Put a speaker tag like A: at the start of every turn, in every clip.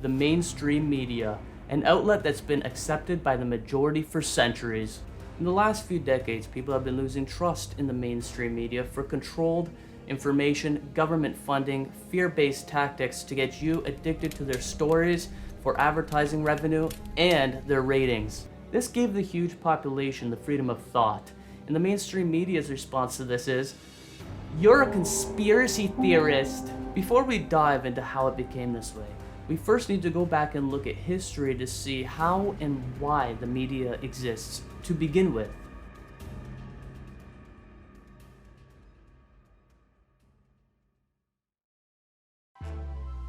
A: the mainstream media, an outlet that's been accepted by the majority for centuries. In the last few decades, people have been losing trust in the mainstream media for controlled information, government funding, fear-based tactics to get you addicted to their stories for advertising revenue and their ratings. This gave the huge population the freedom of thought, and the mainstream media's response to this is, "You're a conspiracy theorist." Before we dive into how it became this way, we first need to go back and look at history to see how and why the media exists to begin with.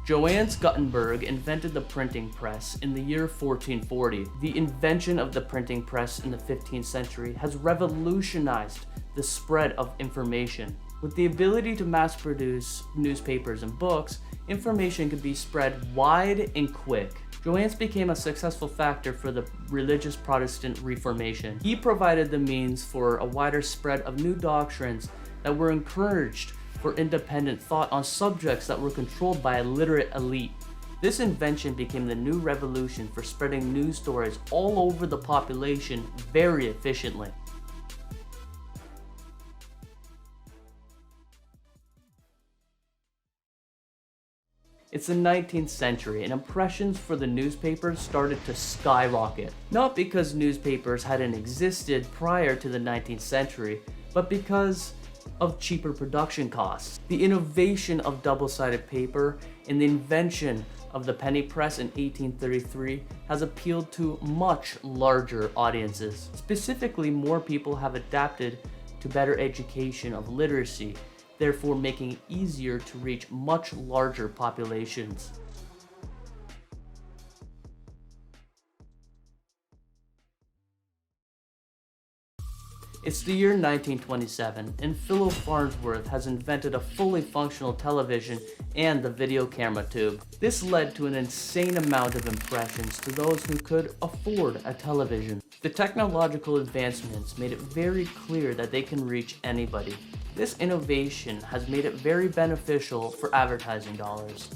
A: Johannes Gutenberg invented the printing press in the year 1440. The invention of the printing press in the 15th century has revolutionized the spread of information. With the ability to mass produce newspapers and books, information could be spread wide and quick. Johannes became a successful factor for the religious Protestant Reformation. He provided the means for a wider spread of new doctrines that were encouraged for independent thought on subjects that were controlled by a literate elite. This invention became the new revolution for spreading news stories all over the population very efficiently. It's the 19th century, and impressions for the newspapers started to skyrocket. Not because newspapers hadn't existed prior to the 19th century, but because of cheaper production costs. The innovation of double-sided paper and the invention of the penny press in 1833 has appealed to much larger audiences. Specifically, more people have adapted to better education of literacy, therefore making it easier to reach much larger populations. It's the year 1927, and Philo Farnsworth has invented a fully functional television and the video camera tube. This led to an insane amount of impressions to those who could afford a television. The technological advancements made it very clear that they can reach anybody. This innovation has made it very beneficial for advertising dollars.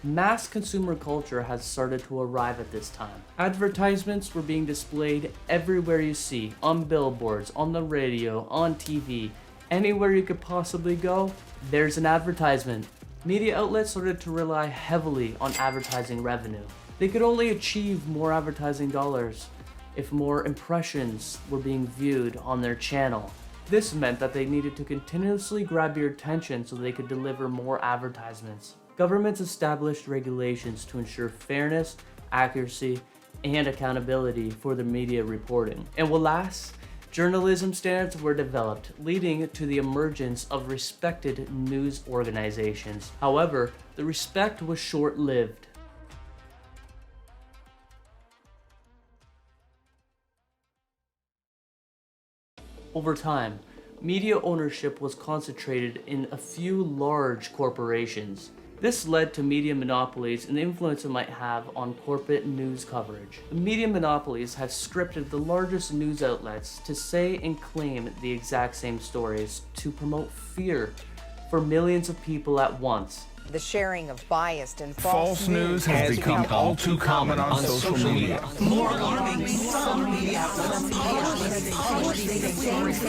A: Mass consumer culture has started to arrive at this time. Advertisements were being displayed everywhere you see, on billboards, on the radio, on TV. Anywhere you could possibly go, there's an advertisement. Media outlets started to rely heavily on advertising revenue. They could only achieve more advertising dollars if more impressions were being viewed on their channel. This meant that they needed to continuously grab your attention so they could deliver more advertisements. Governments established regulations to ensure fairness, accuracy, and accountability for the media reporting. And alas, journalism standards were developed, leading to the emergence of respected news organizations. However, the respect was short-lived. Over time, media ownership was concentrated in a few large corporations. This led to media monopolies and the influence it might have on corporate news coverage. The media monopolies have scripted the largest news outlets to say and claim the exact same stories to promote fear for millions of people at once.
B: The sharing of biased and
C: false news has become all too common on social media.
D: More alarming, some media outlets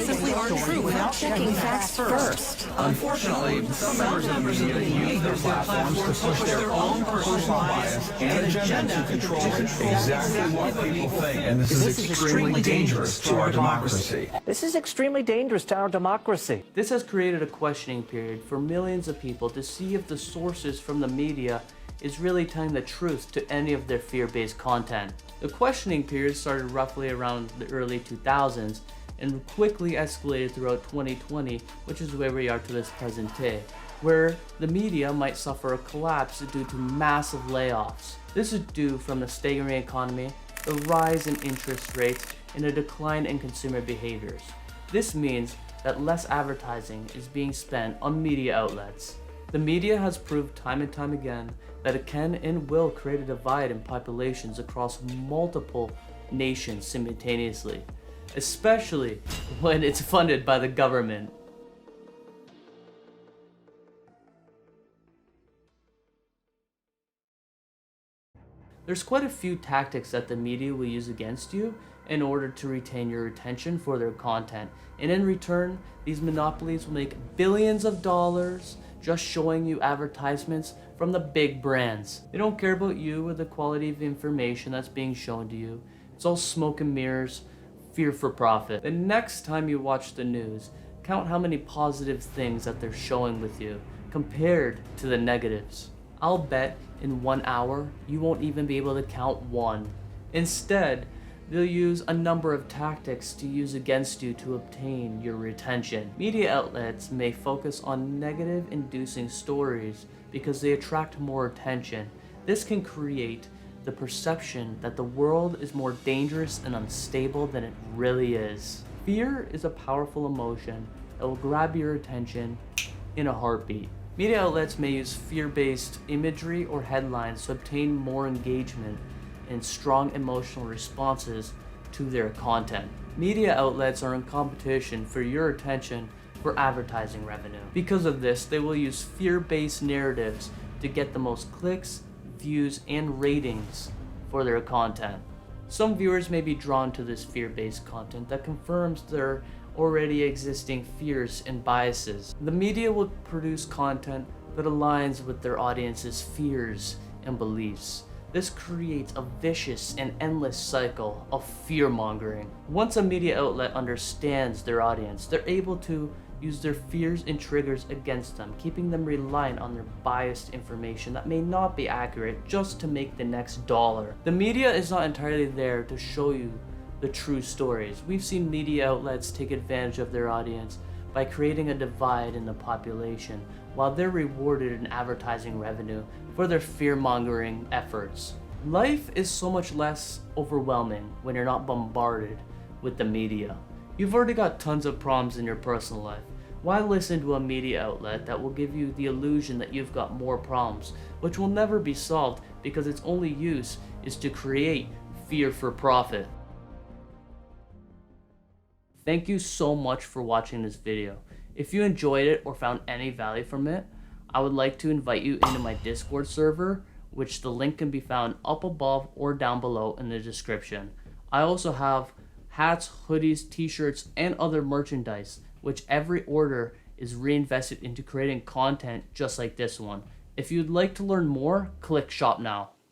D: simply aren't true without checking facts first.
C: Unfortunately, some members of the media use their platforms to push their own personal bias and agenda to control exactly what people think. And this is extremely dangerous to our democracy.
E: This is extremely dangerous to our democracy.
A: This has created a questioning period for millions of people to see if the sources from the media is really telling the truth to any of their fear-based content. The questioning period started roughly around the early 2000s and quickly escalated throughout 2020, which is where we are to this present day, where the media might suffer a collapse due to massive layoffs. This is due from the staggering economy, the rise in interest rates, and a decline in consumer behaviors. This means that less advertising is being spent on media outlets. The media has proved time and time again that it can and will create a divide in populations across multiple nations simultaneously, especially when it's funded by the government. There's quite a few tactics that the media will use against you in order to retain your attention for their content. And in return, these monopolies will make billions of dollars just showing you advertisements from the big brands. They don't care about you or the quality of information that's being shown to you. It's all smoke and mirrors, fear for profit. The next time you watch the news, count how many positive things that they're showing with you compared to the negatives. I'll bet in 1 hour you won't even be able to count one. Instead, they'll use a number of tactics to use against you to obtain your attention. Media outlets may focus on negative inducing stories because they attract more attention. This can create the perception that the world is more dangerous and unstable than it really is. Fear is a powerful emotion that will grab your attention in a heartbeat. Media outlets may use fear-based imagery or headlines to obtain more engagement and strong emotional responses to their content. Media outlets are in competition for your attention for advertising revenue. Because of this, they will use fear-based narratives to get the most clicks, views, and ratings for their content. Some viewers may be drawn to this fear-based content that confirms their already existing fears and biases. The media will produce content that aligns with their audience's fears and beliefs. This creates a vicious and endless cycle of fear-mongering. Once a media outlet understands their audience, they're able to use their fears and triggers against them, keeping them reliant on their biased information that may not be accurate just to make the next dollar. The media is not entirely there to show you the true stories. We've seen media outlets take advantage of their audience by creating a divide in the population, while they're rewarded in advertising revenue for their fear-mongering efforts. Life is so much less overwhelming when you're not bombarded with the media. You've already got tons of problems in your personal life. Why listen to a media outlet that will give you the illusion that you've got more problems, which will never be solved because its only use is to create fear for profit? Thank you so much for watching this video. If you enjoyed it or found any value from it, I would like to invite you into my Discord server, which the link can be found up above or down below in the description. I also have hats, hoodies, t-shirts, and other merchandise, which every order is reinvested into creating content just like this one. If you'd like to learn more, click shop now.